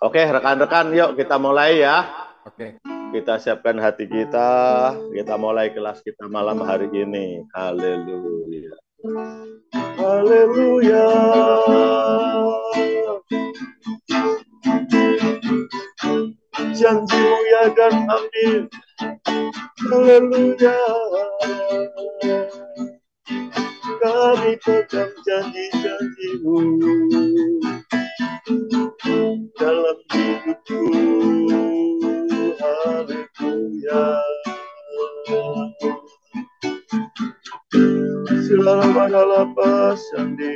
Oke, rekan-rekan, yuk kita mulai ya. Oke, Kita siapkan hati kita. Kita mulai kelas kita malam hari ini. Haleluya. Haleluya. Janjimu ya dan amin. Haleluya. Kami pegang janji-janjimu dalam hidupku. Haleluya. Selamat Sandi.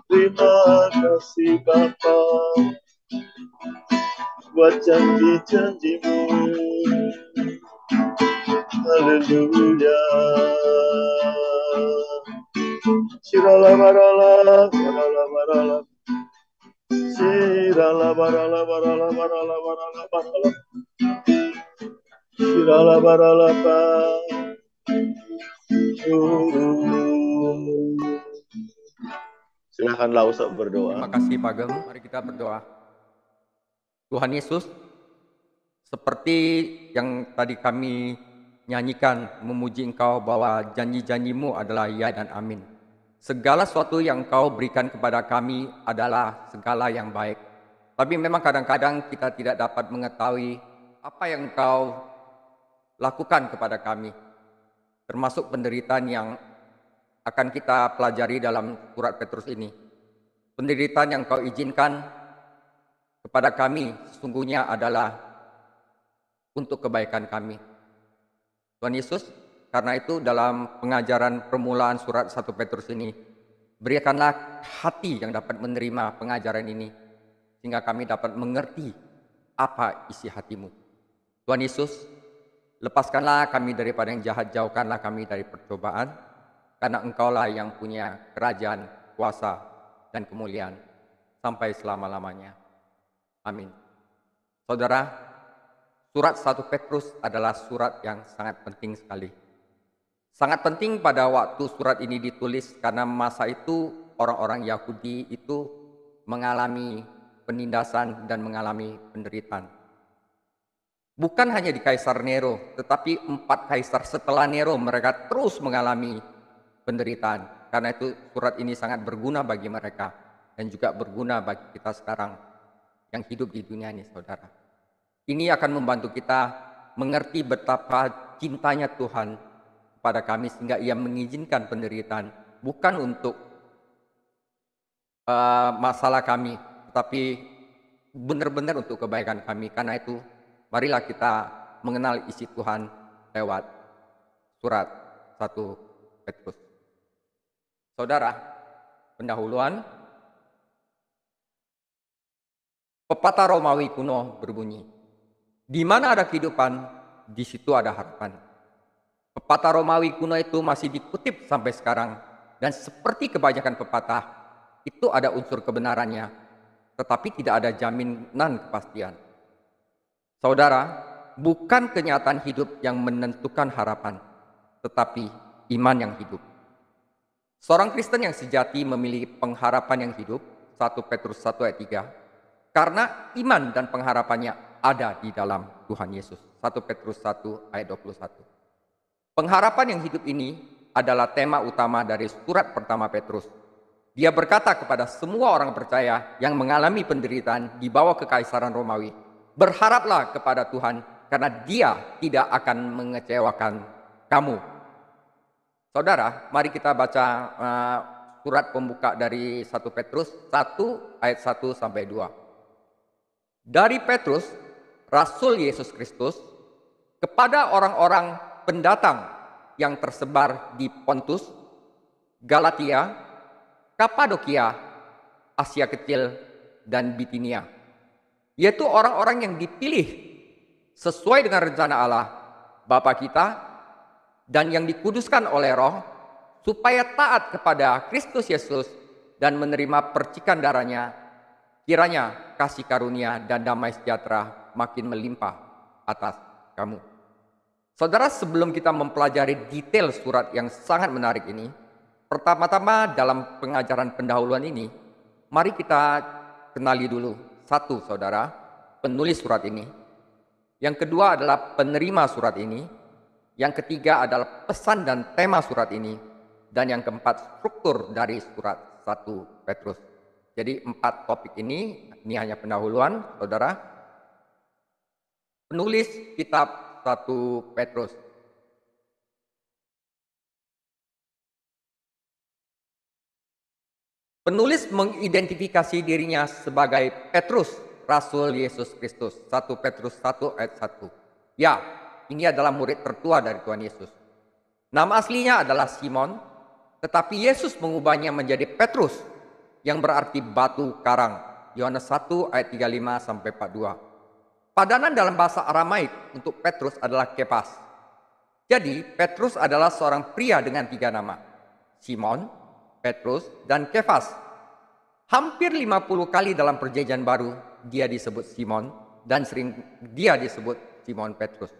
Terima kasih Bapa buat janji-janjimu. Haleluya. Sirala barala, barala barala. Sirala barala barala barala barala barala. Sirala barala pa. Silakanlah usah berdoa. terima kasih Pak Gem. Mari kita berdoa. Tuhan Yesus, seperti yang tadi kami nyanyikan, memuji Engkau bahwa janji-janjimu adalah ya dan amin. Segala sesuatu yang Engkau berikan kepada kami adalah segala yang baik. Tapi memang kadang-kadang kita tidak dapat mengetahui apa yang Engkau lakukan kepada kami. Termasuk penderitaan yang akan kita pelajari dalam surat Petrus ini. Penderitaan yang Kau izinkan kepada kami sesungguhnya adalah untuk kebaikan kami. Tuhan Yesus, karena itu dalam pengajaran permulaan surat 1 Petrus ini, berikanlah hati yang dapat menerima pengajaran ini, sehingga kami dapat mengerti apa isi hatimu. Tuhan Yesus, lepaskanlah kami daripada yang jahat, jauhkanlah kami dari percobaan, karena Engkaulah yang punya kerajaan, kuasa, dan kemuliaan, sampai selama-lamanya. Amin. Saudara, surat 1 Petrus adalah surat yang sangat penting sekali. Sangat penting pada waktu surat ini ditulis karena masa itu orang-orang Yahudi itu mengalami penindasan dan mengalami penderitaan. Bukan hanya di Kaisar Nero, tetapi 4 kaisar setelah Nero mereka terus mengalami penderitaan. Karena itu surat ini sangat berguna bagi mereka dan juga berguna bagi kita sekarang yang hidup di dunia ini, saudara. Ini akan membantu kita mengerti betapa cintanya Tuhan kepada kami sehingga Ia mengizinkan penderitaan bukan untuk masalah kami, tetapi benar-benar untuk kebaikan kami. Karena itu, marilah kita mengenal isi Tuhan lewat surat 1 Petrus. Saudara, pendahuluan, pepatah Romawi kuno berbunyi, di mana ada kehidupan, di situ ada harapan. Pepatah Romawi kuno itu masih dikutip sampai sekarang, dan seperti kebanyakan pepatah, itu ada unsur kebenarannya, tetapi tidak ada jaminan kepastian. Saudara, bukan kenyataan hidup yang menentukan harapan, tetapi iman yang hidup. Seorang Kristen yang sejati memiliki pengharapan yang hidup, 1 Petrus 1 ayat 3, karena iman dan pengharapannya ada di dalam Tuhan Yesus. 1 Petrus 1 ayat 21. Pengharapan yang hidup ini adalah tema utama dari surat pertama Petrus. Dia berkata kepada semua orang percaya yang mengalami penderitaan di bawah kekaisaran Romawi, berharaplah kepada Tuhan karena Dia tidak akan mengecewakan kamu. Saudara, mari kita baca surat pembuka dari 1 Petrus 1 ayat 1 sampai 2. Dari Petrus, Rasul Yesus Kristus, kepada orang-orang pendatang yang tersebar di Pontus, Galatia, Kapadokia, Asia Kecil, dan Bitinia, yaitu orang-orang yang dipilih sesuai dengan rencana Allah, Bapa kita, dan yang dikuduskan oleh Roh, supaya taat kepada Kristus Yesus dan menerima percikan darahnya. Kiranya kasih karunia dan damai sejahtera makin melimpah atas kamu. Saudara, sebelum kita mempelajari detail surat yang sangat menarik ini, pertama-tama dalam pengajaran pendahuluan ini, mari kita kenali dulu Satu, saudara, penulis surat ini. Yang kedua adalah penerima surat ini. Yang ketiga adalah pesan dan tema surat ini. Dan yang keempat, struktur dari surat 1 Petrus. Jadi 4 topik ini hanya pendahuluan, saudara. Penulis kitab 1 Petrus. Penulis mengidentifikasi dirinya sebagai Petrus, Rasul Yesus Kristus. 1 Petrus 1 ayat 1. Ya, ini adalah murid tertua dari Tuhan Yesus. Nama aslinya adalah Simon, tetapi Yesus mengubahnya menjadi Petrus, yang berarti batu karang. Yohanes 1 ayat 35 sampai 42. Padanan dalam bahasa Aramaik untuk Petrus adalah Kepas. Jadi, Petrus adalah seorang pria dengan 3 nama. Simon, Petrus, dan Kefas. Hampir 50 kali dalam perjanjian baru dia disebut Simon dan sering dia disebut Simon Petrus.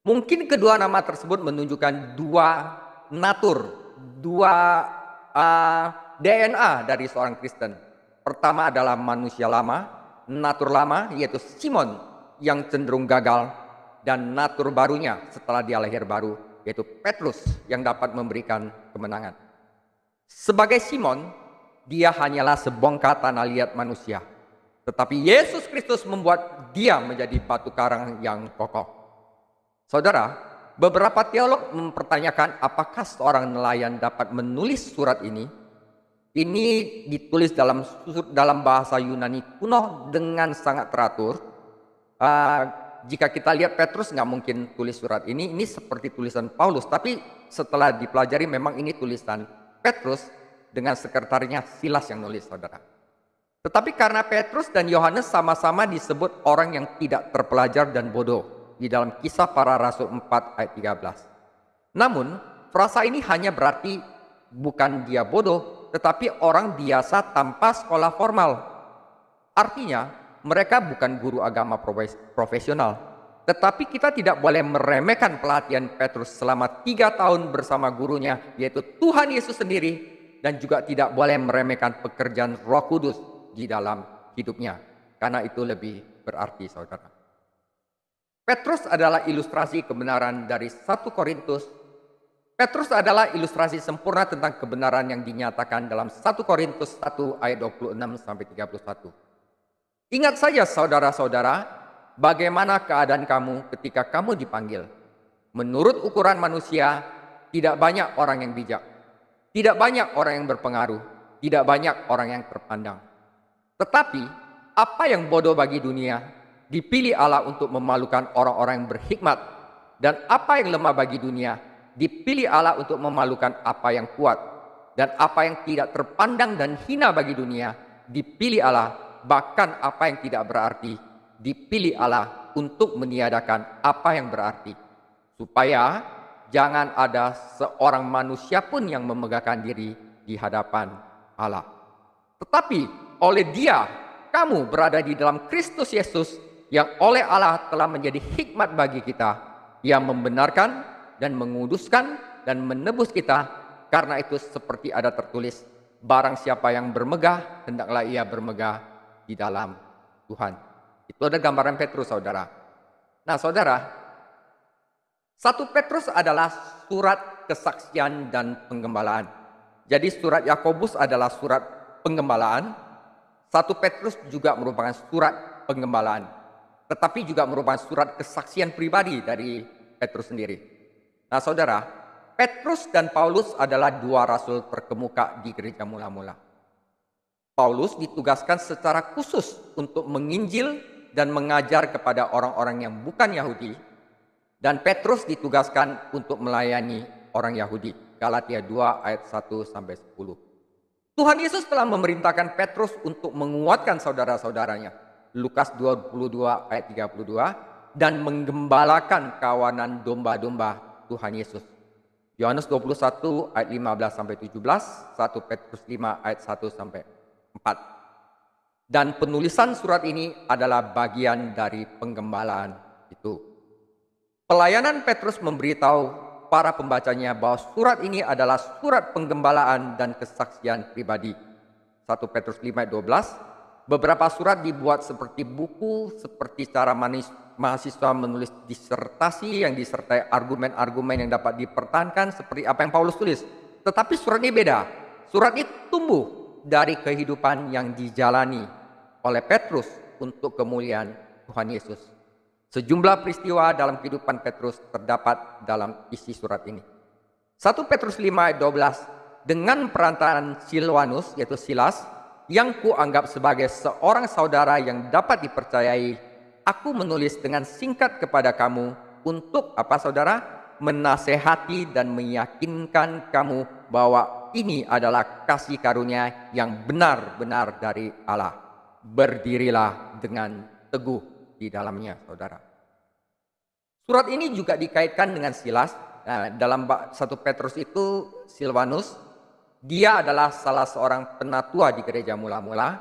Mungkin kedua nama tersebut menunjukkan dua natur, dua DNA dari seorang Kristen. Pertama adalah manusia lama, natur lama yaitu Simon yang cenderung gagal, dan natur barunya setelah dia lahir baru yaitu Petrus yang dapat memberikan kemenangan. Sebagai Simon, dia hanyalah sebongkah tanah liat manusia. Tetapi Yesus Kristus membuat dia menjadi batu karang yang kokoh. Saudara, beberapa teolog mempertanyakan apakah seorang nelayan dapat menulis surat ini. Ini ditulis dalam bahasa Yunani kuno dengan sangat teratur. Jika kita lihat Petrus nggak mungkin tulis surat ini seperti tulisan Paulus. Tapi setelah dipelajari memang ini tulisan Petrus dengan sekretarinya Silas yang nulis, saudara. Tetapi karena Petrus dan Yohanes sama-sama disebut orang yang tidak terpelajar dan bodoh di dalam Kisah Para Rasul 4 ayat 13. Namun, frasa ini hanya berarti bukan dia bodoh, tetapi orang biasa tanpa sekolah formal. Artinya, mereka bukan guru agama profesional. Tetapi kita tidak boleh meremehkan pelatihan Petrus selama 3 tahun bersama gurunya, yaitu Tuhan Yesus sendiri, dan juga tidak boleh meremehkan pekerjaan Roh Kudus di dalam hidupnya, karena itu lebih berarti, saudara. Petrus adalah ilustrasi kebenaran dari 1 Korintus. Petrus adalah ilustrasi sempurna tentang kebenaran yang dinyatakan dalam 1 Korintus 1 ayat 26 sampai 31. Ingat saja, saudara-saudara, bagaimana keadaan kamu ketika kamu dipanggil. Menurut ukuran manusia, tidak banyak orang yang bijak. Tidak banyak orang yang berpengaruh. Tidak banyak orang yang terpandang. Tetapi, apa yang bodoh bagi dunia, dipilih Allah untuk memalukan orang-orang yang berhikmat. Dan apa yang lemah bagi dunia, dipilih Allah untuk memalukan apa yang kuat. Dan apa yang tidak terpandang dan hina bagi dunia, dipilih Allah, bahkan apa yang tidak berarti, dipilih Allah untuk meniadakan apa yang berarti, supaya jangan ada seorang manusia pun yang memegahkan diri di hadapan Allah. Tetapi oleh Dia kamu berada di dalam Kristus Yesus, yang oleh Allah telah menjadi hikmat bagi kita, yang membenarkan dan menguduskan dan menebus kita. Karena itu seperti ada tertulis, barang siapa yang bermegah, hendaklah ia bermegah di dalam Tuhan. Itu ada gambaran Petrus, saudara. Nah, saudara, 1 Petrus adalah surat kesaksian dan penggembalaan. Jadi surat Yakobus adalah surat penggembalaan. 1 Petrus juga merupakan surat penggembalaan. Tetapi juga merupakan surat kesaksian pribadi dari Petrus sendiri. Nah, saudara, Petrus dan Paulus adalah 2 rasul terkemuka di gereja mula-mula. Paulus ditugaskan secara khusus untuk menginjil dan mengajar kepada orang-orang yang bukan Yahudi. Dan Petrus ditugaskan untuk melayani orang Yahudi. Galatia 2 ayat 1-10. Tuhan Yesus telah memerintahkan Petrus untuk menguatkan saudara-saudaranya. Lukas 22 ayat 32. Dan menggembalakan kawanan domba-domba Tuhan Yesus. Yohanes 21 ayat 15-17. 1 Petrus 5 ayat 1-4. Dan penulisan surat ini adalah bagian dari penggembalaan itu. Pelayanan Petrus memberitahu para pembacanya bahwa surat ini adalah surat penggembalaan dan kesaksian pribadi. 1 Petrus 5 ayat 12. Beberapa surat dibuat seperti buku, seperti cara mahasiswa menulis disertasi yang disertai argumen-argumen yang dapat dipertahankan seperti apa yang Paulus tulis. Tetapi surat ini beda. Surat ini tumbuh dari kehidupan yang dijalani oleh Petrus untuk kemuliaan Tuhan Yesus. Sejumlah peristiwa dalam kehidupan Petrus terdapat dalam isi surat ini. 1 Petrus 5 ayat 12, dengan perantaraan Silwanus yaitu Silas, yang kuanggap sebagai seorang saudara yang dapat dipercayai, aku menulis dengan singkat kepada kamu untuk apa saudara? Menasehati dan meyakinkan kamu bahwa ini adalah kasih karunia yang benar-benar dari Allah. Berdirilah dengan teguh di dalamnya, saudara. Surat ini juga dikaitkan dengan Silas. Nah, dalam 1 Petrus itu Silwanus, dia adalah salah seorang penatua di gereja mula-mula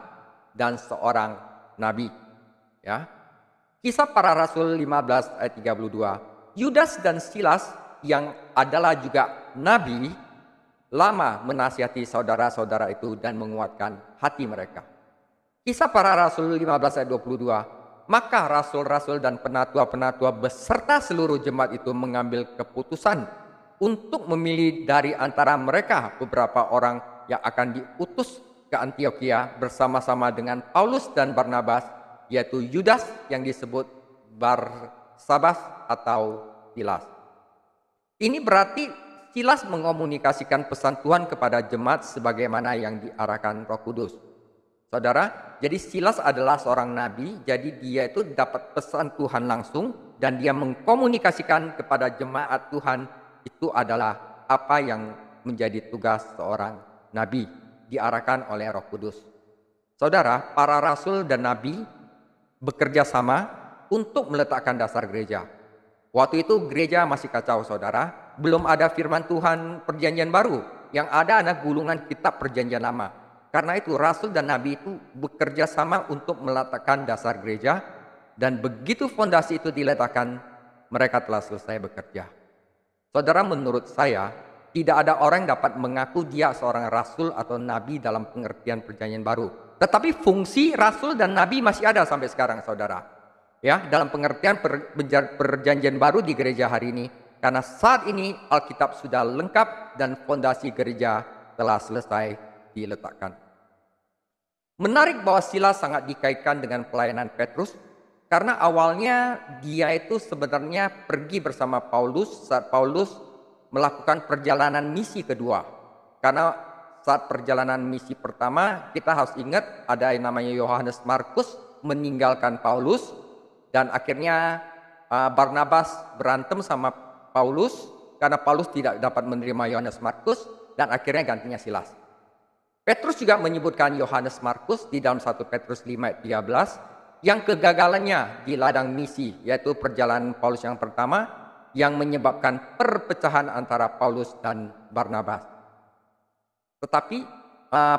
dan seorang nabi. Ya. Kisah Para Rasul 15 ayat 32. Yudas dan Silas yang adalah juga nabi lama menasihati saudara-saudara itu dan menguatkan hati mereka. Kisah Para Rasul 15 ayat 22. Maka rasul-rasul dan penatua-penatua beserta seluruh jemaat itu mengambil keputusan untuk memilih dari antara mereka beberapa orang yang akan diutus ke Antiokhia bersama-sama dengan Paulus dan Barnabas, yaitu Yudas yang disebut Barsabas atau Silas. Ini berarti Silas mengomunikasikan pesan Tuhan kepada jemaat sebagaimana yang diarahkan Roh Kudus. Saudara, jadi Silas adalah seorang nabi, jadi dia itu dapat pesan Tuhan langsung dan dia mengkomunikasikan kepada jemaat Tuhan. Itu adalah apa yang menjadi tugas seorang nabi, diarahkan oleh Roh Kudus. Saudara, para rasul dan nabi bekerja sama untuk meletakkan dasar gereja. Waktu itu gereja masih kacau, saudara. Belum ada firman Tuhan perjanjian baru. Yang ada adalah gulungan kitab perjanjian lama. Karena itu rasul dan nabi itu bekerja sama untuk meletakkan dasar gereja. Dan begitu fondasi itu diletakkan, mereka telah selesai bekerja. Saudara, menurut saya, tidak ada orang yang dapat mengaku dia seorang rasul atau nabi dalam pengertian perjanjian baru. Tetapi fungsi rasul dan nabi masih ada sampai sekarang, saudara. Ya, dalam pengertian perjanjian baru di gereja hari ini. Karena saat ini Alkitab sudah lengkap dan fondasi gereja telah selesai diletakkan. Menarik bahwa Silas sangat dikaitkan dengan pelayanan Petrus. Karena awalnya dia itu sebenarnya pergi bersama Paulus saat Paulus melakukan perjalanan misi kedua. Karena saat perjalanan misi pertama kita harus ingat ada yang namanya Yohanes Markus meninggalkan Paulus. Dan akhirnya Barnabas berantem sama Paulus karena Paulus tidak dapat menerima Yohanes Markus dan akhirnya gantinya Silas. Petrus juga menyebutkan Yohanes Markus di dalam 1 Petrus 5 ayat 13. Yang kegagalannya di ladang misi, yaitu perjalanan Paulus yang pertama, yang menyebabkan perpecahan antara Paulus dan Barnabas. Tetapi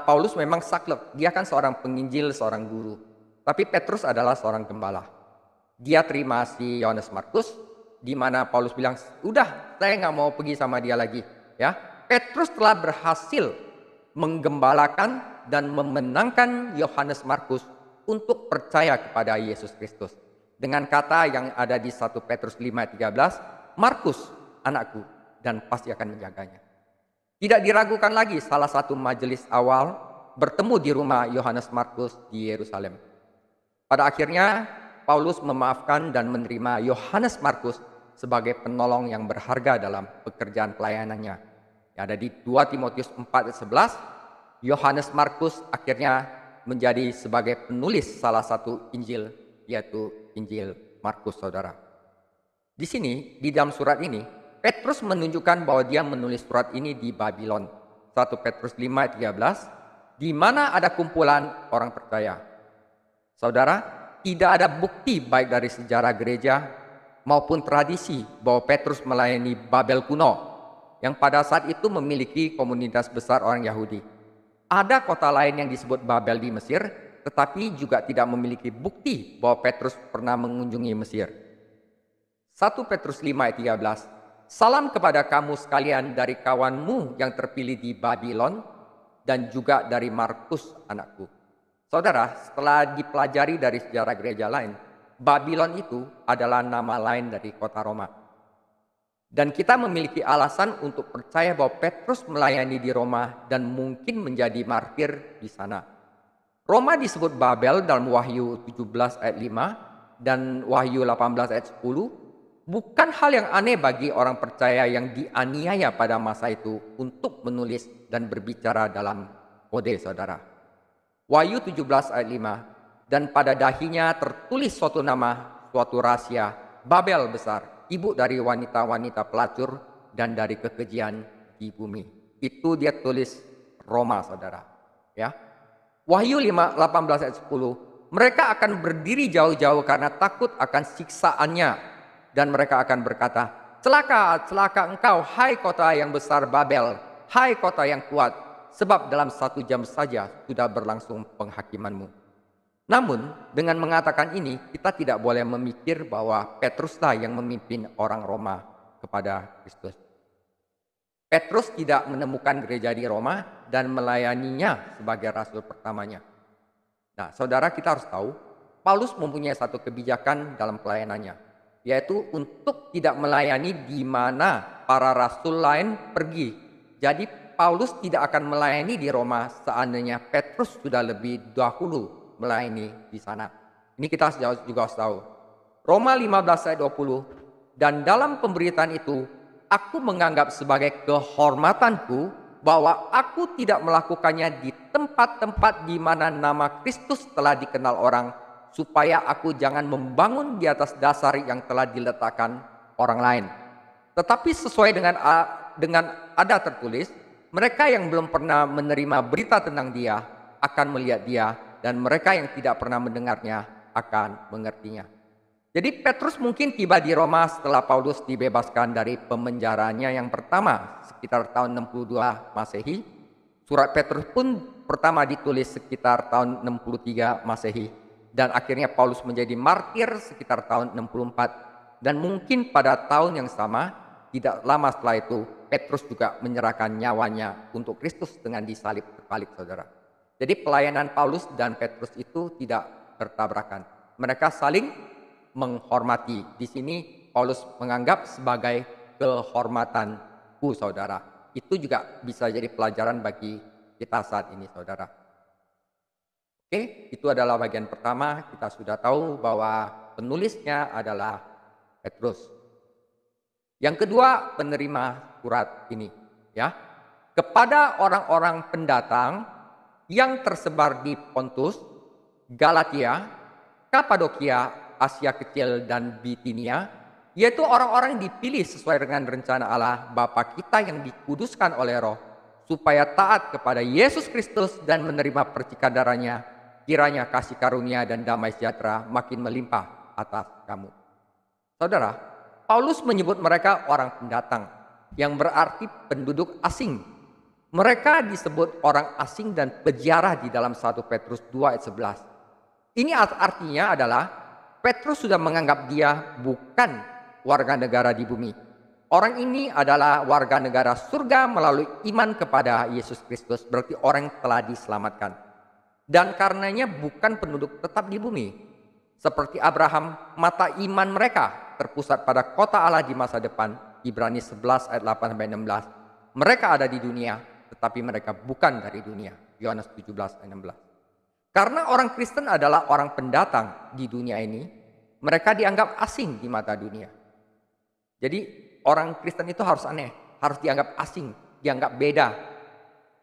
Paulus memang saklek, dia kan seorang penginjil, seorang guru. Tapi Petrus adalah seorang gembala. Dia terima si Yohanes Markus, di mana Paulus bilang, udah saya nggak mau pergi sama dia lagi. Ya, Petrus telah berhasil menggembalakan dan memenangkan Yohanes Markus untuk percaya kepada Yesus Kristus. Dengan kata yang ada di 1 Petrus 5 ayat 13, Markus anakku dan pasti akan menjaganya. Tidak diragukan lagi salah satu majelis awal bertemu di rumah Yohanes Markus di Yerusalem. Pada akhirnya Paulus memaafkan dan menerima Yohanes Markus sebagai penolong yang berharga dalam pekerjaan pelayanannya. Yang ada di 2 Timotius 4 ayat 11, Yohanes Markus akhirnya menjadi sebagai penulis salah satu Injil, yaitu Injil Markus, saudara. Di sini, di dalam surat ini, Petrus menunjukkan bahwa dia menulis surat ini di Babylon. 1 Petrus 5 ayat 13, di mana ada kumpulan orang percaya. Saudara, tidak ada bukti baik dari sejarah gereja maupun tradisi bahwa Petrus melayani Babel kuno, yang pada saat itu memiliki komunitas besar orang Yahudi. Ada kota lain yang disebut Babel di Mesir, tetapi juga tidak memiliki bukti bahwa Petrus pernah mengunjungi Mesir. 1 Petrus 5 ayat 13, salam kepada kamu sekalian dari kawanmu yang terpilih di Babylon dan juga dari Markus anakku. Saudara, setelah dipelajari dari sejarah gereja lain, Babylon itu adalah nama lain dari kota Roma. Dan kita memiliki alasan untuk percaya bahwa Petrus melayani di Roma dan mungkin menjadi martir di sana. Roma disebut Babel dalam Wahyu 17 ayat 5 dan Wahyu 18 ayat 10. Bukan hal yang aneh bagi orang percaya yang dianiaya pada masa itu untuk menulis dan berbicara dalam kode, saudara. Wahyu 17 ayat 5. Dan pada dahinya tertulis suatu nama, suatu rahasia, Babel besar, ibu dari wanita-wanita pelacur dan dari kekejian di bumi. Itu dia tulis Roma, saudara. Ya. Wahyu 18 ayat 10. Mereka akan berdiri jauh-jauh karena takut akan siksaannya. Dan mereka akan berkata, celaka, celaka engkau, hai kota yang besar Babel, hai kota yang kuat, sebab dalam 1 jam saja sudah berlangsung penghakimanmu. Namun, dengan mengatakan ini, kita tidak boleh memikir bahwa Petruslah yang memimpin orang Roma kepada Kristus. Petrus tidak menemukan gereja di Roma dan melayaninya sebagai rasul pertamanya. Nah, saudara, kita harus tahu, Paulus mempunyai satu kebijakan dalam pelayanannya, yaitu untuk tidak melayani di mana para rasul lain pergi. Jadi Paulus tidak akan melayani di Roma seandainya Petrus sudah lebih dahulu melayani di sana. Ini kita juga harus tahu. Roma 15 ayat 20. Dan dalam pemberitaan itu, aku menganggap sebagai kehormatanku bahwa aku tidak melakukannya di tempat-tempat di mana nama Kristus telah dikenal orang, supaya aku jangan membangun di atas dasar yang telah diletakkan orang lain. Tetapi sesuai dengan ada tertulis, mereka yang belum pernah menerima berita tentang dia akan melihat dia, dan mereka yang tidak pernah mendengarnya akan mengertinya. Jadi Petrus mungkin tiba di Roma setelah Paulus dibebaskan dari pemenjaranya yang pertama sekitar tahun 62 Masehi. Surat Petrus pun pertama ditulis sekitar tahun 63 Masehi. Dan akhirnya Paulus menjadi martir sekitar tahun 64. Dan mungkin pada tahun yang sama, tidak lama setelah itu, Petrus juga menyerahkan nyawanya untuk Kristus dengan disalib terbalik, saudara. Jadi pelayanan Paulus dan Petrus itu tidak bertabrakan. Mereka saling menghormati. Di sini Paulus menganggap sebagai kehormatanku, saudara. Itu juga bisa jadi pelajaran bagi kita saat ini, saudara. Oke, itu adalah bagian pertama. Kita sudah tahu bahwa penulisnya adalah Petrus. Yang kedua, penerima surat ini, ya, kepada orang-orang pendatang yang tersebar di Pontus, Galatia, Kapadokia, Asia Kecil dan Bitinia, yaitu orang-orang yang dipilih sesuai dengan rencana Allah Bapa kita yang dikuduskan oleh Roh, supaya taat kepada Yesus Kristus dan menerima percikan darahnya. Kiranya kasih karunia dan damai sejahtera makin melimpah atas kamu. Saudara, Paulus menyebut mereka orang pendatang, yang berarti penduduk asing. Mereka disebut orang asing dan peziarah di dalam 1 Petrus 2 ayat 11. Ini artinya adalah Petrus sudah menganggap dia bukan warga negara di bumi. Orang ini adalah warga negara surga melalui iman kepada Yesus Kristus, berarti orang yang telah diselamatkan. Dan karenanya bukan penduduk tetap di bumi. Seperti Abraham, mata iman mereka terpusat pada kota Allah di masa depan. Ibrani 11 ayat 8-16. Mereka ada di dunia, tetapi mereka bukan dari dunia. Yohanes 17 ayat 16. Karena orang Kristen adalah orang pendatang di dunia ini, mereka dianggap asing di mata dunia. Jadi orang Kristen itu harus aneh, harus dianggap asing, dianggap beda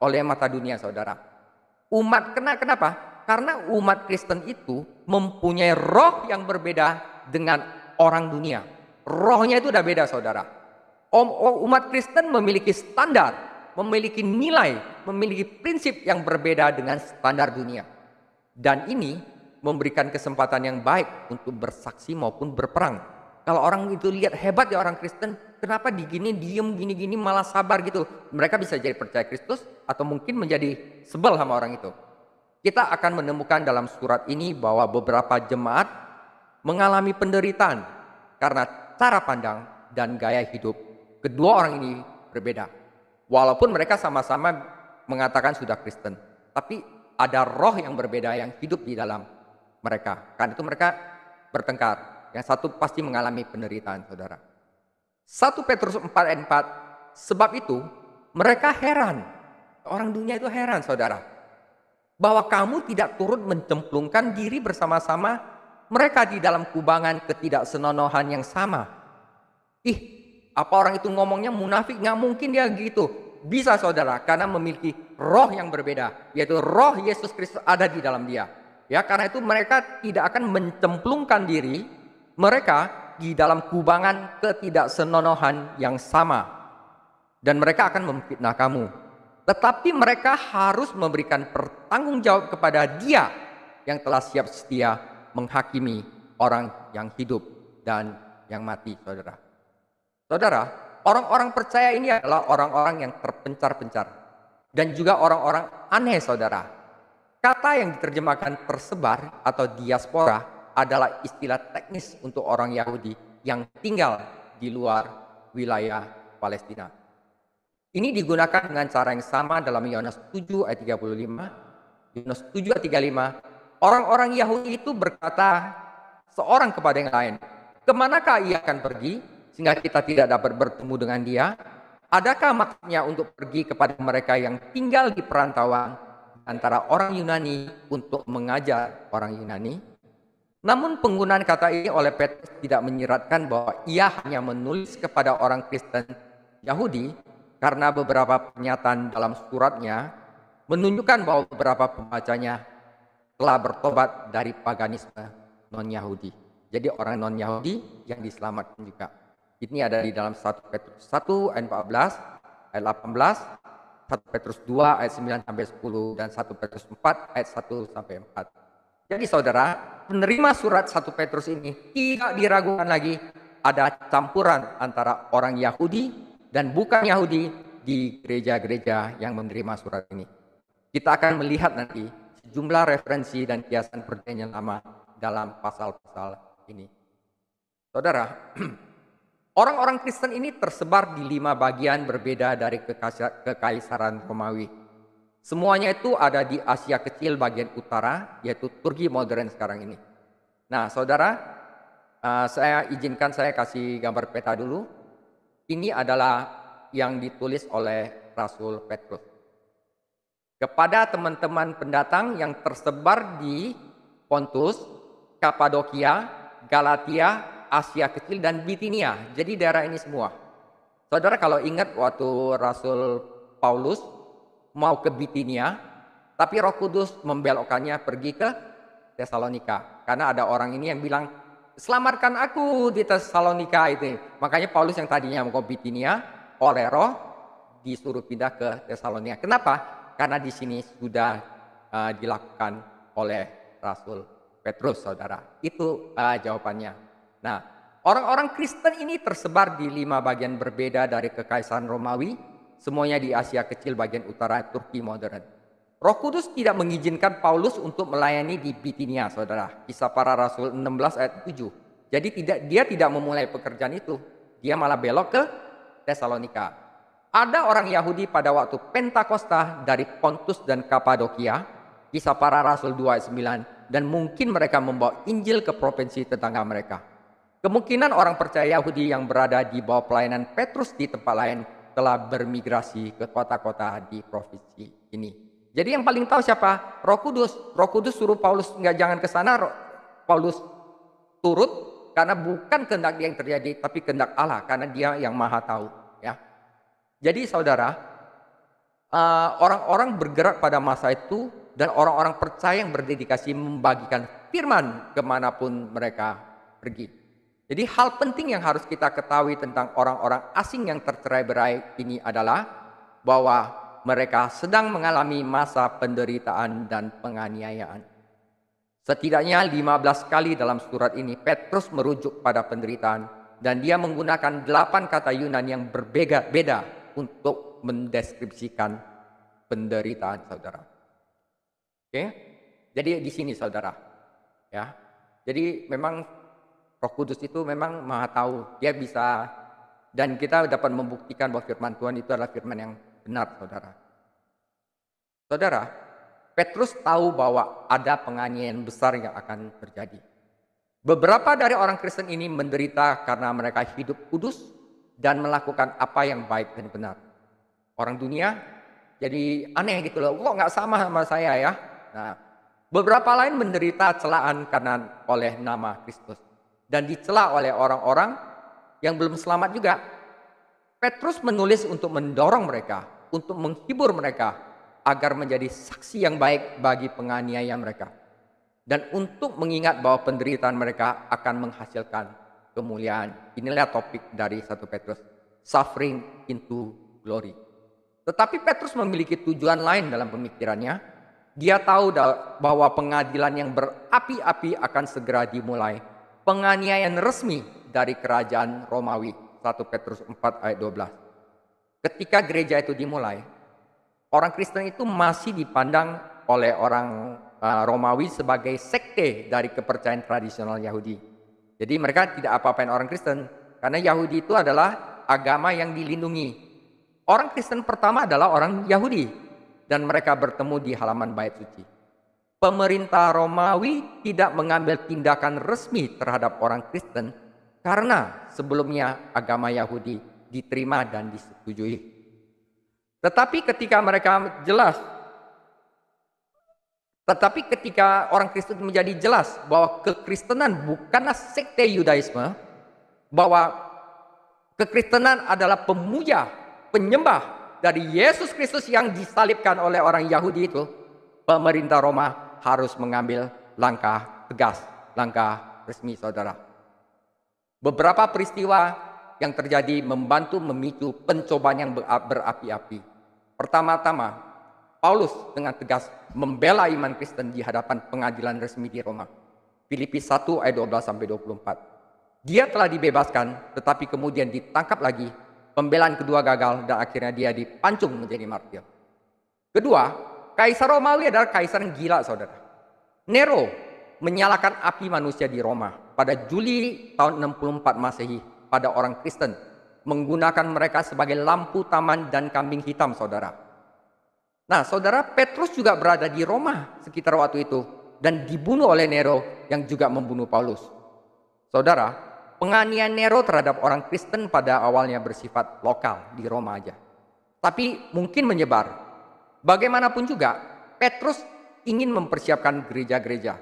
oleh mata dunia, saudara. Kenapa? Karena umat Kristen itu mempunyai roh yang berbeda dengan orang dunia. Rohnya itu udah beda, saudara. Umat Kristen memiliki standar, memiliki nilai, memiliki prinsip yang berbeda dengan standar dunia. Dan ini memberikan kesempatan yang baik untuk bersaksi maupun berperang. Kalau orang itu lihat hebat ya orang Kristen, kenapa diem gini malah sabar gitu. Mereka bisa jadi percaya Kristus atau mungkin menjadi sebel sama orang itu. Kita akan menemukan dalam surat ini bahwa beberapa jemaat mengalami penderitaan karena cara pandang dan gaya hidup kedua orang ini berbeda. Walaupun mereka sama-sama mengatakan sudah Kristen, tapi ada roh yang berbeda yang hidup di dalam mereka. Karena itu mereka bertengkar. Yang satu pasti mengalami penderitaan, saudara. 1 Petrus 4 ayat 4, sebab itu mereka heran. Orang dunia itu heran, saudara. Bahwa kamu tidak turut mencemplungkan diri bersama-sama mereka di dalam kubangan ketidaksenonohan yang sama. Ih, apa orang itu ngomongnya munafik? Nggak mungkin dia gitu. Bisa, saudara, karena memiliki roh yang berbeda, yaitu roh Yesus Kristus ada di dalam dia. Ya, karena itu mereka tidak akan mencemplungkan diri mereka di dalam kubangan ketidaksenonohan yang sama. Dan mereka akan memfitnah kamu. Tetapi mereka harus memberikan pertanggung jawab kepada Dia yang telah siap setia menghakimi orang yang hidup dan yang mati, saudara. Saudara, orang-orang percaya ini adalah orang-orang yang terpencar-pencar. Dan juga orang-orang aneh, saudara. Kata yang diterjemahkan tersebar atau diaspora adalah istilah teknis untuk orang Yahudi yang tinggal di luar wilayah Palestina. Ini digunakan dengan cara yang sama dalam Yohanes 7 ayat 35. Yohanes 7 ayat 35. Orang-orang Yahudi itu berkata seorang kepada yang lain, kemanakah ia akan pergi sehingga kita tidak dapat bertemu dengan dia? Adakah maksudnya untuk pergi kepada mereka yang tinggal di perantauan antara orang Yunani untuk mengajar orang Yunani? Namun penggunaan kata ini oleh Petrus tidak menyiratkan bahwa ia hanya menulis kepada orang Kristen Yahudi, karena beberapa pernyataan dalam suratnya menunjukkan bahwa beberapa pembacanya telah bertobat dari paganisme non-Yahudi. Jadi orang non-Yahudi yang diselamatkan juga. Ini ada di dalam 1 Petrus 1 ayat 14, ayat 18, 1 Petrus 2 ayat 9 sampai 10, dan 1 Petrus 4 ayat 1 sampai 4. Jadi saudara, penerima surat 1 Petrus ini tidak diragukan lagi ada campuran antara orang Yahudi dan bukan Yahudi di gereja-gereja yang menerima surat ini. Kita akan melihat nanti sejumlah referensi dan kiasan perjanjian lama dalam pasal-pasal ini. Saudara, orang-orang Kristen ini tersebar di 5 bagian berbeda dari kekaisaran Romawi. Semuanya itu ada di Asia Kecil bagian utara, yaitu Turki modern sekarang ini. Nah, saudara, saya izinkan saya kasih gambar peta dulu. Ini adalah yang ditulis oleh Rasul Petrus kepada teman-teman pendatang yang tersebar di Pontus, Kapadokia, Galatia, Asia Kecil, dan Bitinia. Jadi daerah ini semua. Saudara kalau ingat waktu Rasul Paulus mau ke Bitinia, tapi Roh Kudus membelokkannya pergi ke Tesalonika. Karena ada orang ini yang bilang, selamatkan aku di Tesalonika itu. Makanya Paulus yang tadinya mau ke Bitinia, oleh Roh disuruh pindah ke Tesalonika. Kenapa? Karena di sini sudah dilakukan oleh Rasul Petrus, saudara. Itu jawabannya. Nah, orang-orang Kristen ini tersebar di 5 bagian berbeda dari kekaisaran Romawi. Semuanya di Asia Kecil bagian utara Turki modern. Roh Kudus tidak mengizinkan Paulus untuk melayani di Bitinia, saudara. Kisah Para Rasul 16 ayat 7. Jadi dia tidak memulai pekerjaan itu. Dia malah belok ke Tesalonika. Ada orang Yahudi pada waktu Pentakosta dari Pontus dan Kapadokia. Kisah Para Rasul 2 ayat 9. Dan mungkin mereka membawa Injil ke provinsi tetangga mereka. Kemungkinan orang percaya Yahudi yang berada di bawah pelayanan Petrus di tempat lain telah bermigrasi ke kota-kota di provinsi ini. Jadi yang paling tahu siapa? Roh Kudus. Roh Kudus suruh Paulus jangan ke sana. Paulus turut karena bukan kehendak dia yang terjadi, tapi kehendak Allah, karena dia yang maha tahu. Ya. Jadi saudara, orang-orang bergerak pada masa itu dan orang-orang percaya yang berdedikasi membagikan firman kemanapun mereka pergi. Jadi hal penting yang harus kita ketahui tentang orang-orang asing yang tercerai-berai ini adalah bahwa mereka sedang mengalami masa penderitaan dan penganiayaan. Setidaknya 15 kali dalam surat ini Petrus merujuk pada penderitaan dan dia menggunakan 8 kata Yunani yang berbeda-beda untuk mendeskripsikan penderitaan saudara. Oke? Jadi di sini saudara. Ya. Jadi memang Roh Kudus itu memang maha tahu. Dia bisa, dan kita dapat membuktikan bahwa firman Tuhan itu adalah firman yang benar, saudara. Saudara, Petrus tahu bahwa ada penganiayaan besar yang akan terjadi. Beberapa dari orang Kristen ini menderita karena mereka hidup kudus dan melakukan apa yang baik dan benar. Orang dunia jadi aneh gitu loh, kok nggak sama saya ya. Nah, beberapa lain menderita celaan karena oleh nama Kristus dan dicela oleh orang-orang yang belum selamat juga. Petrus menulis untuk mendorong mereka, untuk menghibur mereka, agar menjadi saksi yang baik bagi penganiaya mereka. Dan untuk mengingat bahwa penderitaan mereka akan menghasilkan kemuliaan. Inilah topik dari 1 Petrus, suffering into glory. Tetapi Petrus memiliki tujuan lain dalam pemikirannya. Dia tahu bahwa pengadilan yang berapi-api akan segera dimulai. Penganiayaan resmi dari kerajaan Romawi. 1 Petrus 4 ayat 12. Ketika gereja itu dimulai, orang Kristen itu masih dipandang oleh orang Romawi sebagai sekte dari kepercayaan tradisional Yahudi. Jadi mereka tidak apa-apain orang Kristen, karena Yahudi itu adalah agama yang dilindungi. Orang Kristen pertama adalah orang Yahudi, dan mereka bertemu di halaman bait suci. Pemerintah Romawi tidak mengambil tindakan resmi terhadap orang Kristen, karena sebelumnya agama Yahudi diterima dan disetujui. Tetapi ketika orang Kristen menjadi jelas bahwa kekristenan bukanlah sekte Yudaisme, bahwa kekristenan adalah pemuja, penyembah dari Yesus Kristus yang disalibkan oleh orang Yahudi itu, pemerintah Roma harus mengambil langkah tegas, langkah resmi, saudara. Beberapa peristiwa yang terjadi membantu memicu pencobaan yang berapi-api. Pertama-tama, Paulus dengan tegas membela iman Kristen di hadapan pengadilan resmi di Roma. Filipi 1 ayat 12-24. Dia telah dibebaskan, tetapi kemudian ditangkap lagi. Pembelaan kedua gagal dan akhirnya dia dipancung menjadi martir. Kedua, Kaisar Romawi adalah kaisar yang gila, saudara. Nero menyalakan api manusia di Roma pada Juli tahun 64 Masehi pada orang Kristen, menggunakan mereka sebagai lampu taman dan kambing hitam, saudara. Nah, saudara, Petrus juga berada di Roma sekitar waktu itu dan dibunuh oleh Nero yang juga membunuh Paulus. Saudara, penganiayaan Nero terhadap orang Kristen pada awalnya bersifat lokal di Roma aja, tapi mungkin menyebar. Bagaimanapun juga, Petrus ingin mempersiapkan gereja-gereja.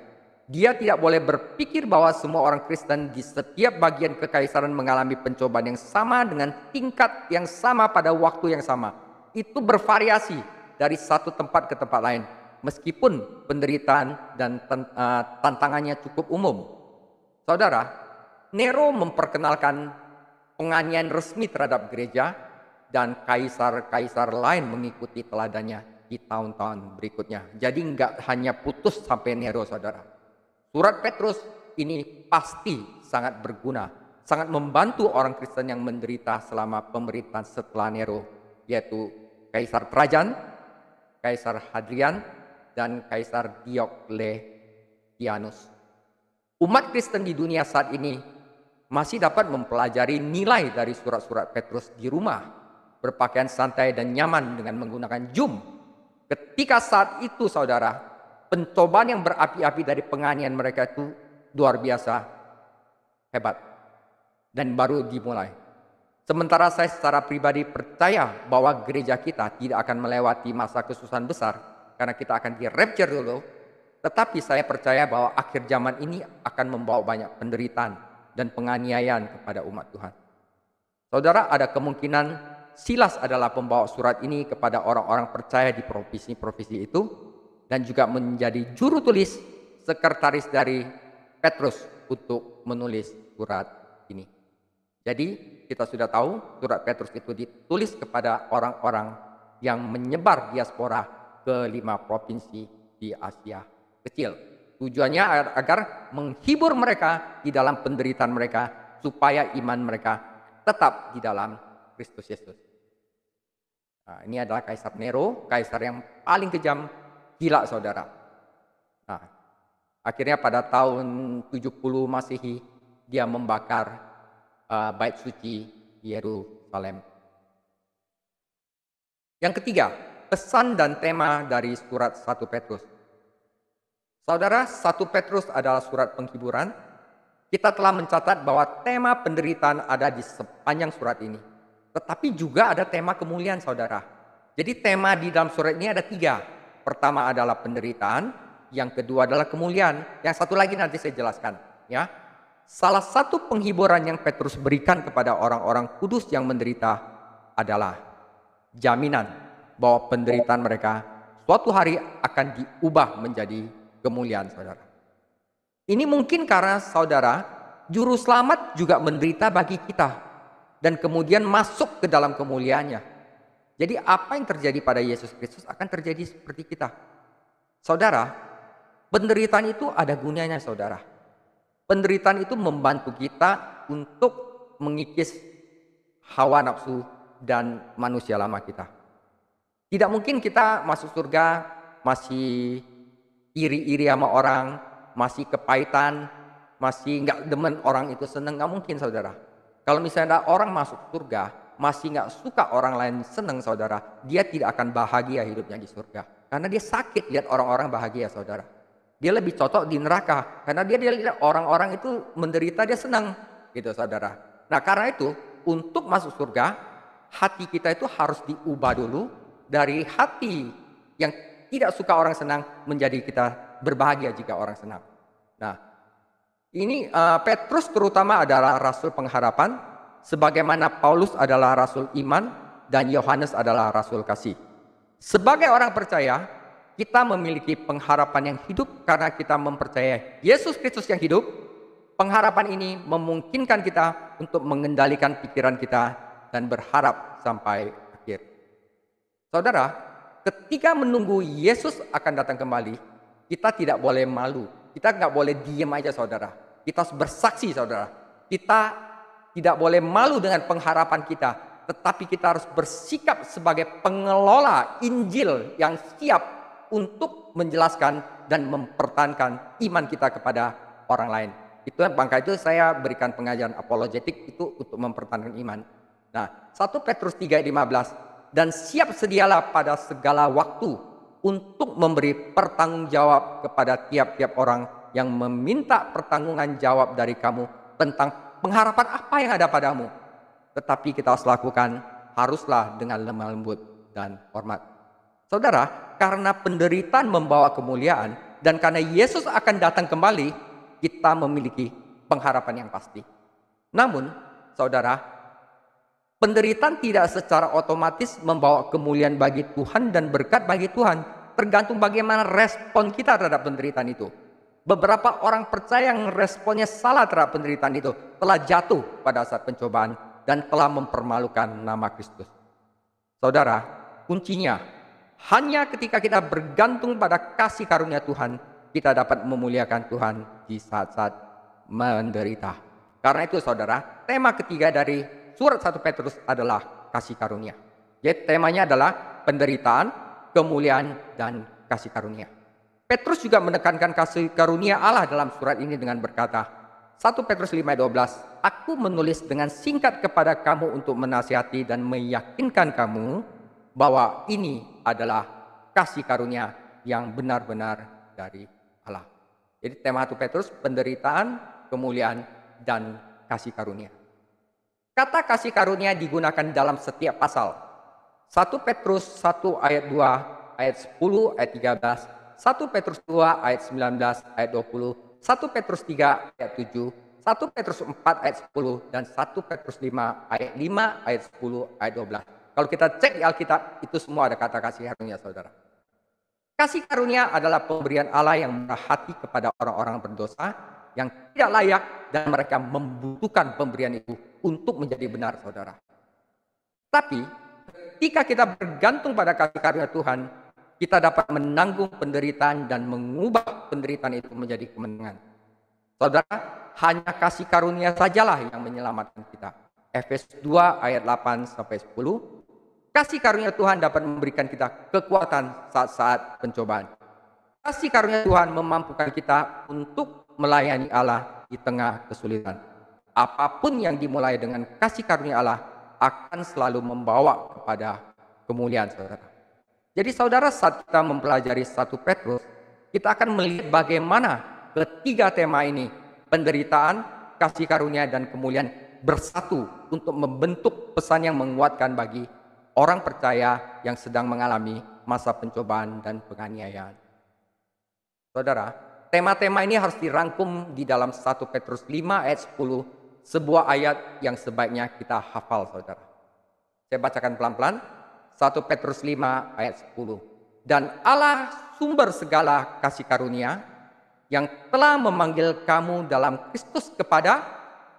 Dia tidak boleh berpikir bahwa semua orang Kristen di setiap bagian kekaisaran mengalami pencobaan yang sama dengan tingkat yang sama pada waktu yang sama. Itu bervariasi dari satu tempat ke tempat lain, meskipun penderitaan dan tantangannya cukup umum. Saudara, Nero memperkenalkan penganiayaan resmi terhadap gereja, dan kaisar-kaisar lain mengikuti teladannya di tahun-tahun berikutnya. Jadi nggak hanya putus sampai Nero, saudara. Surat Petrus ini pasti sangat berguna, sangat membantu orang Kristen yang menderita selama pemerintahan setelah Nero, yaitu Kaisar Trajan, Kaisar Hadrian, dan Kaisar Diocletianus. Umat Kristen di dunia saat ini masih dapat mempelajari nilai dari surat-surat Petrus di rumah, berpakaian santai dan nyaman dengan menggunakan Zoom. Ketika saat itu, saudara, pencobaan yang berapi-api dari penganiayaan mereka itu luar biasa hebat dan baru dimulai. Sementara saya secara pribadi percaya bahwa gereja kita tidak akan melewati masa kesusahan besar karena kita akan di-rapture dulu. Tetapi saya percaya bahwa akhir zaman ini akan membawa banyak penderitaan dan penganiayaan kepada umat Tuhan. Saudara, ada kemungkinan Silas adalah pembawa surat ini kepada orang-orang percaya di provinsi-provinsi itu, dan juga menjadi juru tulis, sekretaris dari Petrus untuk menulis surat ini. Jadi kita sudah tahu surat Petrus itu ditulis kepada orang-orang yang menyebar diaspora ke 5 provinsi di Asia Kecil. Tujuannya agar menghibur mereka di dalam penderitaan mereka, supaya iman mereka tetap di dalam Kristus Yesus. Nah, ini adalah Kaisar Nero, kaisar yang paling kejam, gila, saudara. Nah, akhirnya pada tahun 70 Masehi dia membakar bait suci Yerusalem. Yang ketiga, pesan dan tema dari surat 1 Petrus. Saudara, 1 Petrus adalah surat penghiburan. Kita telah mencatat bahwa tema penderitaan ada di sepanjang surat ini. Tetapi juga ada tema kemuliaan, saudara. Jadi tema di dalam surat ini ada 3. Pertama adalah penderitaan, yang kedua adalah kemuliaan, yang satu lagi nanti saya jelaskan. Ya, salah satu penghiburan yang Petrus berikan kepada orang-orang kudus yang menderita adalah jaminan bahwa penderitaan mereka suatu hari akan diubah menjadi kemuliaan, saudara. Ini mungkin karena, saudara, juru selamat juga menderita bagi kita dan kemudian masuk ke dalam kemuliaannya. Jadi apa yang terjadi pada Yesus Kristus akan terjadi seperti kita. Saudara, penderitaan itu ada gunanya, saudara. Penderitaan itu membantu kita untuk mengikis hawa nafsu dan manusia lama kita. Tidak mungkin kita masuk surga masih iri-iri sama orang, masih kepahitan, masih nggak demen orang itu seneng. Nggak mungkin, saudara. Kalau misalnya orang masuk surga masih nggak suka orang lain seneng, saudara, dia tidak akan bahagia hidupnya di surga. Karena dia sakit lihat orang-orang bahagia, saudara. Dia lebih cocok di neraka karena dia lihat orang-orang itu menderita, dia senang gitu, saudara. Nah, karena itu untuk masuk surga hati kita itu harus diubah dulu dari hati yang tidak suka orang senang menjadi kita berbahagia jika orang senang. Nah, ini Petrus terutama adalah rasul pengharapan, sebagaimana Paulus adalah rasul iman dan Yohanes adalah rasul kasih. Sebagai orang percaya, kita memiliki pengharapan yang hidup karena kita mempercayai Yesus Kristus yang hidup. Pengharapan ini memungkinkan kita untuk mengendalikan pikiran kita dan berharap sampai akhir. Saudara, ketika menunggu Yesus akan datang kembali, kita tidak boleh malu. Kita nggak boleh diam aja, saudara. Kita harus bersaksi, saudara. Kita tidak boleh malu dengan pengharapan kita, tetapi kita harus bersikap sebagai pengelola Injil yang siap untuk menjelaskan dan mempertahankan iman kita kepada orang lain. Itu maka itu saya berikan pengajaran apologetik itu untuk mempertahankan iman. Nah, 1 Petrus 3:15, dan siap sedialah pada segala waktu untuk memberi pertanggungjawab kepada tiap-tiap orang yang meminta pertanggungan jawab dari kamu tentang pengharapan apa yang ada padamu. Tetapi kita harus lakukan, haruslah dengan lemah lembut dan hormat. Saudara, karena penderitaan membawa kemuliaan dan karena Yesus akan datang kembali, kita memiliki pengharapan yang pasti. Namun, saudara, penderitaan tidak secara otomatis membawa kemuliaan bagi Tuhan dan berkat bagi Tuhan. Tergantung bagaimana respon kita terhadap penderitaan itu. Beberapa orang percaya yang responnya salah terhadap penderitaan itu telah jatuh pada saat pencobaan dan telah mempermalukan nama Kristus. Saudara, kuncinya hanya ketika kita bergantung pada kasih karunia Tuhan, kita dapat memuliakan Tuhan di saat-saat menderita. Karena itu, saudara, tema ketiga dari surat 1 Petrus adalah kasih karunia. Jadi temanya adalah penderitaan, kemuliaan, dan kasih karunia. Petrus juga menekankan kasih karunia Allah dalam surat ini dengan berkata, 1 Petrus 5:12, aku menulis dengan singkat kepada kamu untuk menasihati dan meyakinkan kamu bahwa ini adalah kasih karunia yang benar-benar dari Allah. Jadi tema 1 Petrus, penderitaan, kemuliaan, dan kasih karunia. Kata kasih karunia digunakan dalam setiap pasal. 1 Petrus 1 ayat 2, ayat 10, ayat 13, 1 Petrus 2 ayat 19, ayat 20, 1 Petrus 3 ayat 7, 1 Petrus 4 ayat 10, dan 1 Petrus 5 ayat 5, ayat 10, ayat 12. Kalau kita cek di Alkitab, itu semua ada kata kasih karunia, saudara. Kasih karunia adalah pemberian Allah yang murah hati kepada orang-orang berdosa yang tidak layak dan mereka membutuhkan pemberian itu untuk menjadi benar, saudara. Tapi ketika kita bergantung pada kasih karunia Tuhan, kita dapat menanggung penderitaan dan mengubah penderitaan itu menjadi kemenangan. Saudara, hanya kasih karunia sajalah yang menyelamatkan kita. Efesus 2 ayat 8 sampai 10. Kasih karunia Tuhan dapat memberikan kita kekuatan saat-saat pencobaan. Kasih karunia Tuhan memampukan kita untuk melayani Allah di tengah kesulitan. Apapun yang dimulai dengan kasih karunia Allah akan selalu membawa kepada kemuliaan, saudara. Jadi saudara, saat kita mempelajari 1 Petrus, kita akan melihat bagaimana ketiga tema ini, penderitaan, kasih karunia, dan kemuliaan bersatu untuk membentuk pesan yang menguatkan bagi orang percaya yang sedang mengalami masa pencobaan dan penganiayaan. Saudara, tema-tema ini harus dirangkum di dalam 1 Petrus 5 ayat 10, sebuah ayat yang sebaiknya kita hafal, saudara. Saya bacakan pelan-pelan. 1 Petrus 5 ayat 10. Dan Allah sumber segala kasih karunia yang telah memanggil kamu dalam Kristus kepada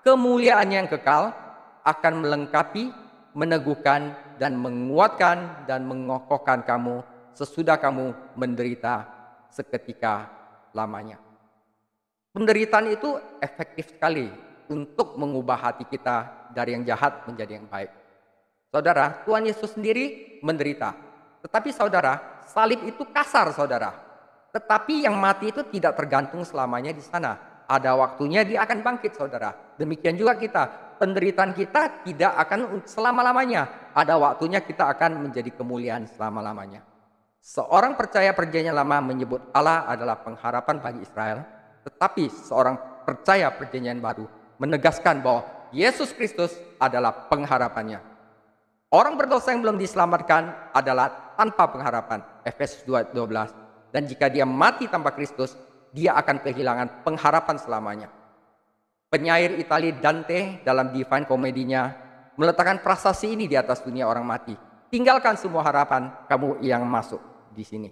kemuliaan yang kekal akan melengkapi, meneguhkan, dan menguatkan dan mengokohkan kamu sesudah kamu menderita seketika lamanya. Penderitaan itu efektif sekali untuk mengubah hati kita dari yang jahat menjadi yang baik. Saudara, Tuhan Yesus sendiri menderita. Tetapi saudara, salib itu kasar, saudara. Tetapi yang mati itu tidak tergantung selamanya di sana. Ada waktunya dia akan bangkit, saudara. Demikian juga kita. Penderitaan kita tidak akan selama-lamanya. Ada waktunya kita akan menjadi kemuliaan selama-lamanya. Seorang percaya perjanjian lama menyebut Allah adalah pengharapan bagi Israel. Tetapi seorang percaya perjanjian baru menegaskan bahwa Yesus Kristus adalah pengharapannya. Orang berdosa yang belum diselamatkan adalah tanpa pengharapan. Efesus 2:12. Dan jika dia mati tanpa Kristus, dia akan kehilangan pengharapan selamanya. Penyair Italia Dante dalam Divine Comedy-nya meletakkan prasasti ini di atas dunia orang mati. Tinggalkan semua harapan, kamu yang masuk di sini.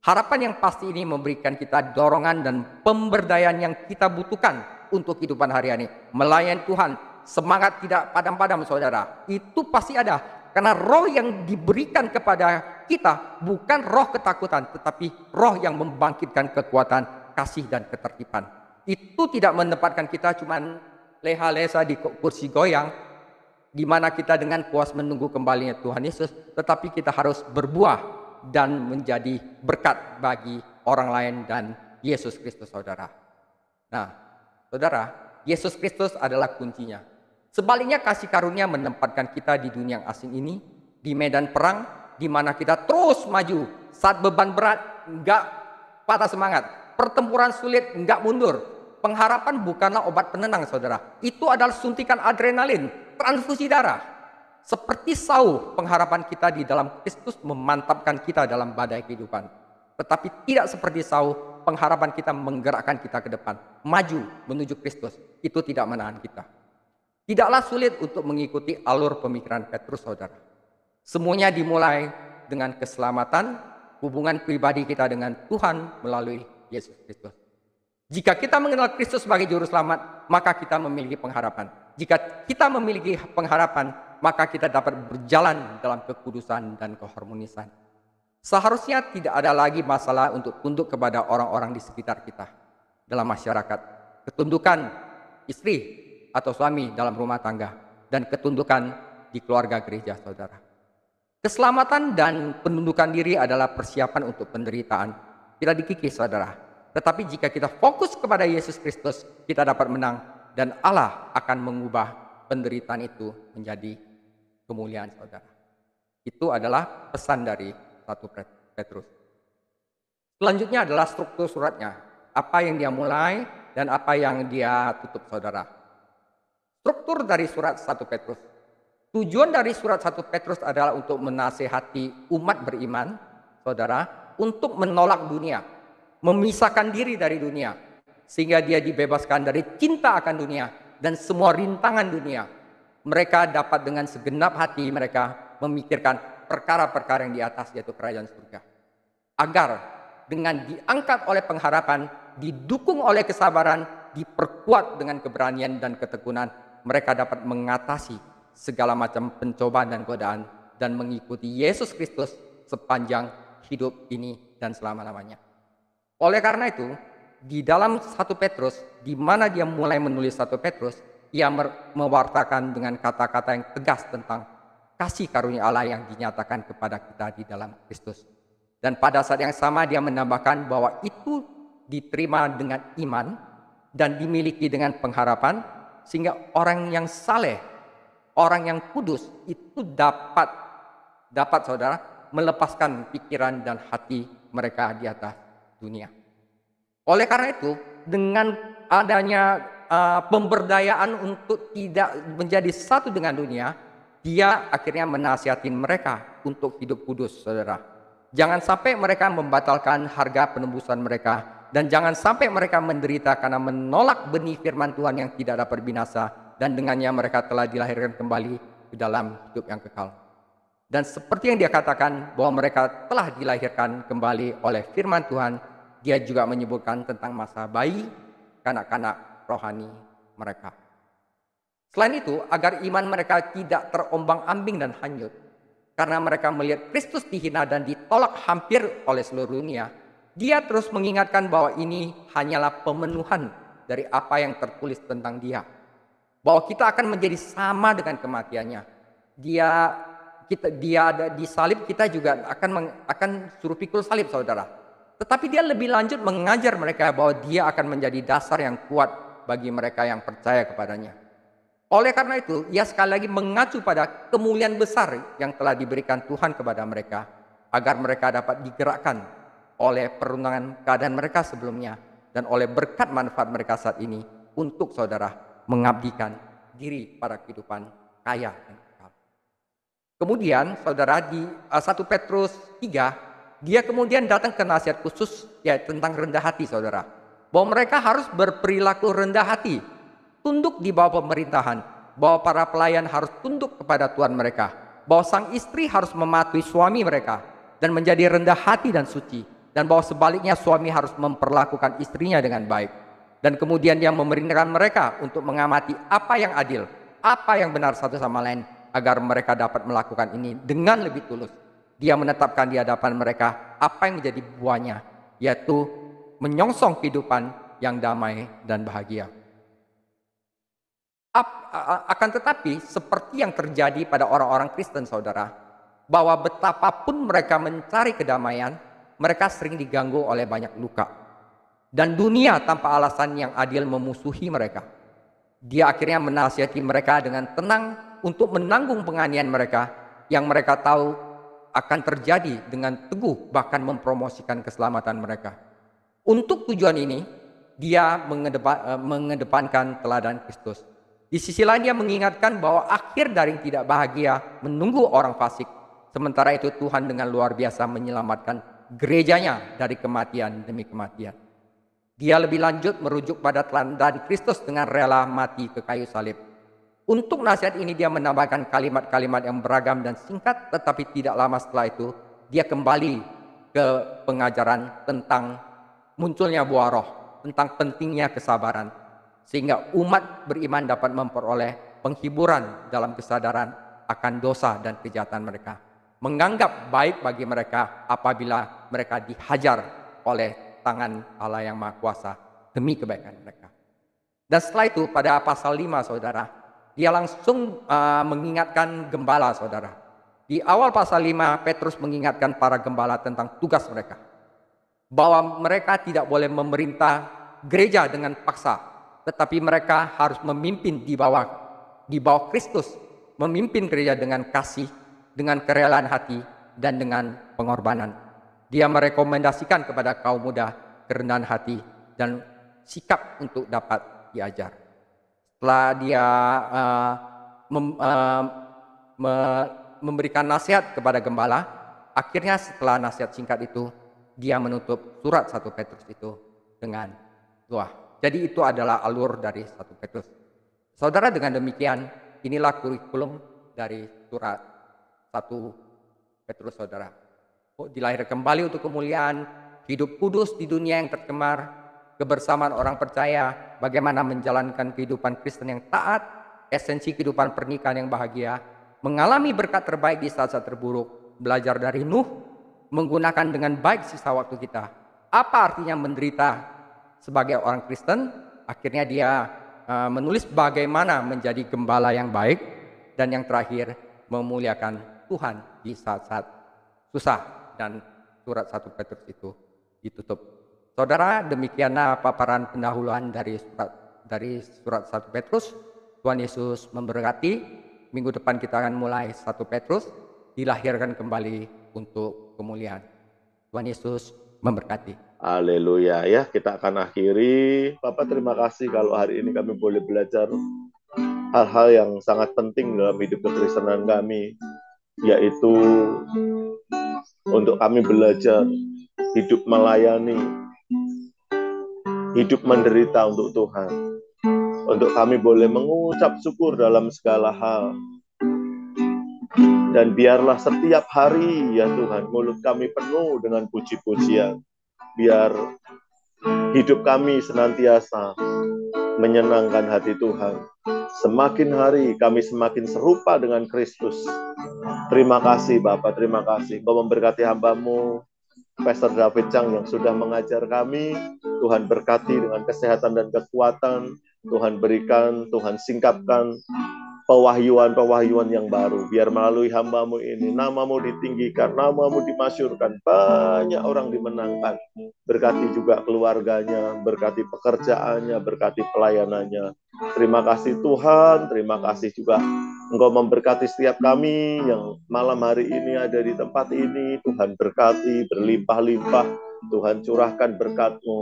Harapan yang pasti ini memberikan kita dorongan dan pemberdayaan yang kita butuhkan untuk kehidupan hari-hari. Melayani Tuhan, semangat tidak padam-padam, saudara. Itu pasti ada. Karena roh yang diberikan kepada kita bukan roh ketakutan, tetapi roh yang membangkitkan kekuatan, kasih, dan ketertiban. Itu tidak menempatkan kita cuman leha-lesa di kursi goyang, di mana kita dengan puas menunggu kembalinya Tuhan Yesus, tetapi kita harus berbuah dan menjadi berkat bagi orang lain dan Yesus Kristus, saudara. Nah, saudara, Yesus Kristus adalah kuncinya. Sebaliknya kasih karunia menempatkan kita di dunia yang asing ini, di medan perang, di mana kita terus maju. Saat beban berat, enggak patah semangat. Pertempuran sulit, enggak mundur. Pengharapan bukanlah obat penenang, saudara. Itu adalah suntikan adrenalin, transfusi darah. Seperti Saul, pengharapan kita di dalam Kristus memantapkan kita dalam badai kehidupan. Tetapi tidak seperti Saul, pengharapan kita menggerakkan kita ke depan. Maju menuju Kristus, itu tidak menahan kita. Tidaklah sulit untuk mengikuti alur pemikiran Petrus, saudara. Semuanya dimulai dengan keselamatan, hubungan pribadi kita dengan Tuhan melalui Yesus Kristus. Jika kita mengenal Kristus sebagai juru selamat, maka kita memiliki pengharapan. Jika kita memiliki pengharapan, maka kita dapat berjalan dalam kekudusan dan keharmonisan. Seharusnya tidak ada lagi masalah untuk tunduk kepada orang-orang di sekitar kita dalam masyarakat. Ketundukan istri atau suami dalam rumah tangga, dan ketundukan di keluarga gereja, saudara. Keselamatan dan penundukan diri adalah persiapan untuk penderitaan. Tidak dikikis, saudara. Tetapi jika kita fokus kepada Yesus Kristus, kita dapat menang, dan Allah akan mengubah penderitaan itu menjadi kemuliaan, saudara. Itu adalah pesan dari 1 Petrus. Selanjutnya adalah struktur suratnya. Apa yang dia mulai dan apa yang dia tutup, saudara. Struktur dari surat 1 Petrus. Tujuan dari surat 1 Petrus adalah untuk menasehati umat beriman, saudara, untuk menolak dunia, memisahkan diri dari dunia, sehingga dia dibebaskan dari cinta akan dunia dan semua rintangan dunia. Mereka dapat dengan segenap hati mereka memikirkan perkara-perkara yang di atas, yaitu kerajaan surga. Agar dengan diangkat oleh pengharapan, didukung oleh kesabaran, diperkuat dengan keberanian dan ketekunan, mereka dapat mengatasi segala macam pencobaan dan godaan dan mengikuti Yesus Kristus sepanjang hidup ini dan selama-lamanya. Oleh karena itu, di dalam 1 Petrus, di mana dia mulai menulis 1 Petrus, ia mewartakan dengan kata-kata yang tegas tentang kasih karunia Allah yang dinyatakan kepada kita di dalam Kristus. Dan pada saat yang sama dia menambahkan bahwa itu diterima dengan iman dan dimiliki dengan pengharapan, sehingga orang yang saleh, orang yang kudus itu dapat saudara melepaskan pikiran dan hati mereka di atas dunia. Oleh karena itu, dengan adanya pemberdayaan untuk tidak menjadi satu dengan dunia, dia akhirnya menasihatin mereka untuk hidup kudus, saudara. Jangan sampai mereka membatalkan harga penebusan mereka, dan jangan sampai mereka menderita karena menolak benih firman Tuhan yang tidak dapat binasa, dan dengannya mereka telah dilahirkan kembali ke dalam hidup yang kekal. Dan seperti yang dia katakan bahwa mereka telah dilahirkan kembali oleh firman Tuhan, dia juga menyebutkan tentang masa bayi, kanak-kanak rohani mereka. Selain itu, agar iman mereka tidak terombang-ambing dan hanyut, karena mereka melihat Kristus dihina dan ditolak hampir oleh seluruh dunia, dia terus mengingatkan bahwa ini hanyalah pemenuhan dari apa yang tertulis tentang dia. Bahwa kita akan menjadi sama dengan kematiannya. Dia ada di salib, kita juga akan suruh pikul salib, saudara. Tetapi dia lebih lanjut mengajar mereka bahwa dia akan menjadi dasar yang kuat bagi mereka yang percaya kepadanya. Oleh karena itu, ia sekali lagi mengacu pada kemuliaan besar yang telah diberikan Tuhan kepada mereka, agar mereka dapat digerakkan oleh perundangan keadaan mereka sebelumnya, dan oleh berkat manfaat mereka saat ini, untuk saudara mengabdikan diri pada kehidupan kaya dan kekal. Kemudian saudara di 1 Petrus 3, dia kemudian datang ke nasihat khusus ya tentang rendah hati, saudara. Bahwa mereka harus berperilaku rendah hati, tunduk di bawah pemerintahan, bahwa para pelayan harus tunduk kepada Tuhan mereka, bahwa sang istri harus mematuhi suami mereka dan menjadi rendah hati dan suci, dan bahwa sebaliknya suami harus memperlakukan istrinya dengan baik. Dan kemudian dia memerintahkan mereka untuk mengamati apa yang adil, apa yang benar satu sama lain, agar mereka dapat melakukan ini dengan lebih tulus. Dia menetapkan di hadapan mereka apa yang menjadi buahnya, yaitu menyongsong kehidupan yang damai dan bahagia. Akan tetapi seperti yang terjadi pada orang-orang Kristen, saudara, bahwa betapapun mereka mencari kedamaian, mereka sering diganggu oleh banyak luka. Dan dunia tanpa alasan yang adil memusuhi mereka. Dia akhirnya menasihati mereka dengan tenang untuk menanggung penganiayaan mereka yang mereka tahu akan terjadi dengan teguh, bahkan mempromosikan keselamatan mereka. Untuk tujuan ini, dia mengedepankan teladan Kristus. Di sisi lain dia mengingatkan bahwa akhir dari yang tidak bahagia menunggu orang fasik. Sementara itu Tuhan dengan luar biasa menyelamatkan gerejanya dari kematian demi kematian. Dia lebih lanjut merujuk pada teladan Kristus dengan rela mati ke kayu salib. Untuk nasihat ini dia menambahkan kalimat-kalimat yang beragam dan singkat, tetapi tidak lama setelah itu dia kembali ke pengajaran tentang munculnya buah roh, tentang pentingnya kesabaran. Sehingga umat beriman dapat memperoleh penghiburan dalam kesadaran akan dosa dan kejahatan mereka. Menganggap baik bagi mereka apabila mereka dihajar oleh tangan Allah yang Maha Kuasa demi kebaikan mereka. Dan setelah itu pada pasal 5, saudara, dia langsung mengingatkan gembala, saudara. Di awal pasal 5, Petrus mengingatkan para gembala tentang tugas mereka. Bahwa mereka tidak boleh memerintah gereja dengan paksa, tetapi mereka harus memimpin di bawah Kristus, memimpin gereja dengan kasih, dengan kerelaan hati, dan dengan pengorbanan. Dia merekomendasikan kepada kaum muda kerendahan hati dan sikap untuk dapat diajar. Setelah dia memberikan nasihat kepada gembala, akhirnya setelah nasihat singkat itu, dia menutup surat 1 Petrus itu dengan doa. Jadi itu adalah alur dari 1 Petrus. Saudara, dengan demikian, inilah kurikulum dari surat 1 Petrus, saudara. Dilahirkan kembali untuk kemuliaan, hidup kudus di dunia yang tercemar, kebersamaan orang percaya, bagaimana menjalankan kehidupan Kristen yang taat, esensi kehidupan pernikahan yang bahagia, mengalami berkat terbaik di saat-saat terburuk, belajar dari Nuh, menggunakan dengan baik sisa waktu kita. Apa artinya menderita sebagai orang Kristen? Akhirnya dia menulis bagaimana menjadi gembala yang baik, dan yang terakhir memuliakan Tuhan di saat-saat susah. Dan surat 1 Petrus itu ditutup. Saudara, demikianlah paparan pendahuluan dari surat 1 Petrus. Tuhan Yesus memberkati. Minggu depan kita akan mulai 1 Petrus, dilahirkan kembali untuk kemuliaan. Tuhan Yesus memberkati. Haleluya ya, kita akan akhiri. Bapak terima kasih kalau hari ini kami boleh belajar hal-hal yang sangat penting dalam hidup kekristenan kami, yaitu untuk kami belajar hidup melayani, hidup menderita untuk Tuhan. Untuk kami boleh mengucap syukur dalam segala hal. Dan biarlah setiap hari ya Tuhan, mulut kami penuh dengan puji-pujian. Biar hidup kami senantiasa menyenangkan hati Tuhan. Semakin hari kami semakin serupa dengan Kristus. Terima kasih Bapak, terima kasih. Kau memberkati hamba-Mu, Pastor David Chang yang sudah mengajar kami. Tuhan berkati dengan kesehatan dan kekuatan. Tuhan berikan, Tuhan singkapkan pewahyuan-pewahyuan yang baru. Biar melalui hamba-Mu ini, nama-Mu ditinggikan, nama-Mu dimasyurkan. Banyak orang dimenangkan. Berkati juga keluarganya, berkati pekerjaannya, berkati pelayanannya. Terima kasih Tuhan, terima kasih juga Engkau memberkati setiap kami yang malam hari ini ada di tempat ini. Tuhan berkati, berlimpah-limpah. Tuhan curahkan berkat-Mu.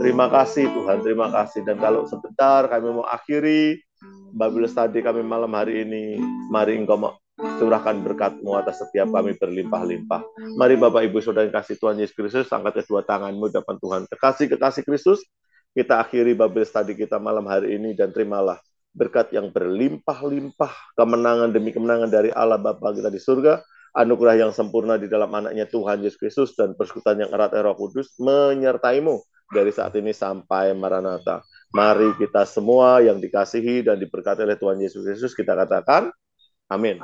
Terima kasih Tuhan, terima kasih. Dan kalau sebentar kami mau akhiri Bible study kami malam hari ini, mari Engkau curahkan berkat-Mu atas setiap kami berlimpah-limpah. Mari Bapak Ibu Saudara yang kasih Tuhan Yesus Kristus, angkat kedua tangan-Mu depan Tuhan. Kekasih-kekasih Kristus, kita akhiri Bible study kita malam hari ini dan terimalah berkat yang berlimpah-limpah, kemenangan demi kemenangan dari Allah Bapa kita di surga, anugerah yang sempurna di dalam anaknya Tuhan Yesus Kristus, dan persekutuan yang erat Roh Kudus menyertai-Mu dari saat ini sampai Maranatha. Mari kita semua yang dikasihi dan diberkati oleh Tuhan Yesus Kristus, kita katakan, amin.